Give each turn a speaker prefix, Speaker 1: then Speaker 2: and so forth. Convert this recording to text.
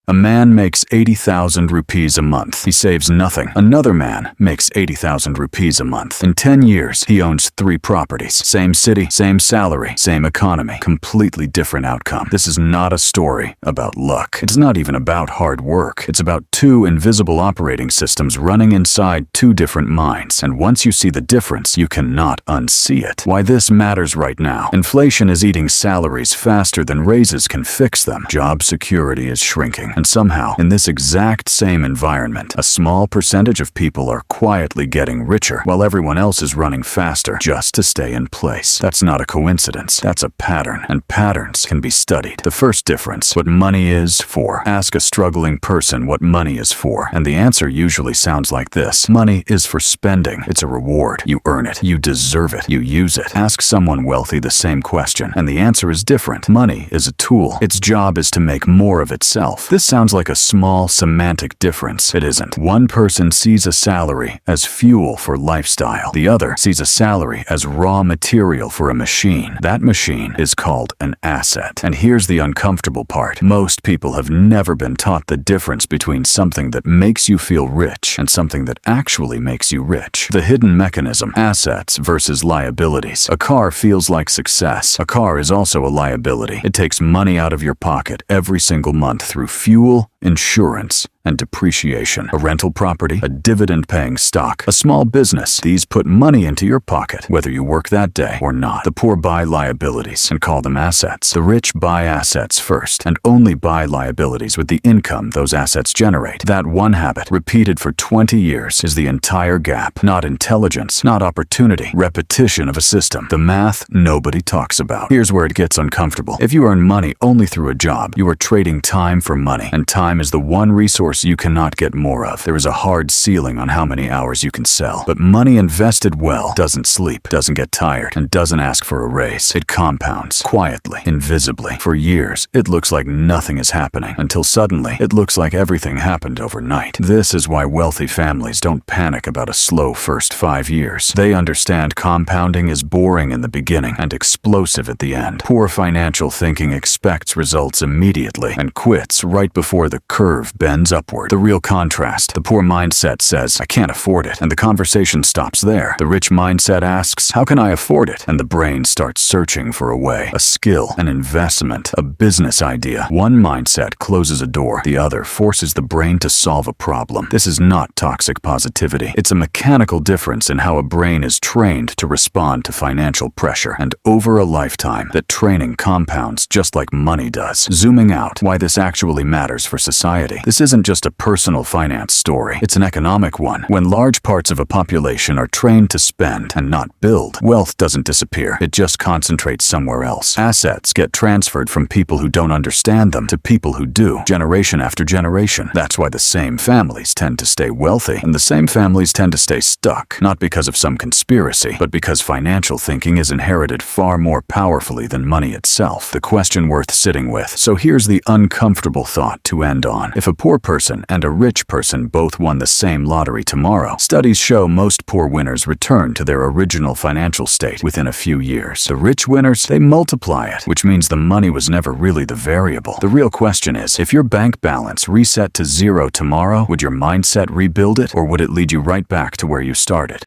Speaker 1: A man makes 80,000 rupees a month. He saves nothing. Another man makes 80,000 rupees a month. In 10 years, he owns 3 properties. Same city, same salary, same economy. Completely different outcome. This is not a story about luck. It's not even about hard work. It's about 2 invisible operating systems running inside 2 different minds. And once you see the difference, you cannot unsee it. Why this matters right now. Inflation is eating salaries faster than raises can fix them. Job security is shrinking. And somehow, in this exact same environment, a small percentage of people are quietly getting richer while everyone else is running faster just to stay in place. That's not a coincidence. That's a pattern. And patterns can be studied. The first difference, what money is for. Ask a struggling person what money is for, and the answer usually sounds like this. Money is for spending. It's a reward. You earn it. You deserve it. You use it. Ask someone wealthy the same question, and the answer is different. Money is a tool. Its job is to make more of itself. This sounds like a small semantic difference. It isn't. One person sees a salary as fuel for lifestyle. The other sees a salary as raw material for a machine. That machine is called an asset. And here's the uncomfortable part. Most people have never been taught the difference between something that makes you feel rich and something that actually makes you rich. The hidden mechanism, assets versus liabilities. A car feels like success. A car is also a liability. It takes money out of your pocket every single month through fuel, insurance, and depreciation. A rental property, a dividend-paying stock, a small business. These put money into your pocket, whether you work that day or not. The poor buy liabilities and call them assets. The rich buy assets first and only buy liabilities with the income those assets generate. That one habit, repeated for 20 years, is the entire gap. Not intelligence, not opportunity, repetition of a system. The math nobody talks about. Here's where it gets uncomfortable. If you earn money only through a job, you are trading time for money, and time is the one resource you cannot get more of. There is a hard ceiling on how many hours you can sell. But money invested well doesn't sleep, doesn't get tired, and doesn't ask for a raise. It compounds, quietly, invisibly. For years, it looks like nothing is happening, until suddenly, it looks like everything happened overnight. This is why wealthy families don't panic about a slow first 5 years. They understand compounding is boring in the beginning and explosive at the end. Poor financial thinking expects results immediately and quits right before the curve bends upward. The real contrast, the poor mindset says, I can't afford it, and the conversation stops there. The rich mindset asks, how can I afford it? And the brain starts searching for a way, a skill, an investment, a business idea. One mindset closes a door, the other forces the brain to solve a problem. This is not toxic positivity. It's a mechanical difference in how a brain is trained to respond to financial pressure, and over a lifetime, that training compounds just like money does. Zooming out, why this actually matters for society. This isn't just a personal finance story. It's an economic one. When large parts of a population are trained to spend and not build, wealth doesn't disappear. It just concentrates somewhere else. Assets get transferred from people who don't understand them to people who do, generation after generation. That's why the same families tend to stay wealthy, and the same families tend to stay stuck, not because of some conspiracy, but because financial thinking is inherited far more powerfully than money itself. The question worth sitting with. So here's the uncomfortable thought to end on. If a poor person and a rich person both won the same lottery tomorrow, studies show most poor winners return to their original financial state within a few years. The rich winners, they multiply it, which means the money was never really the variable. The real question is, if your bank balance reset to 0 tomorrow, would your mindset rebuild it, or would it lead you right back to where you started?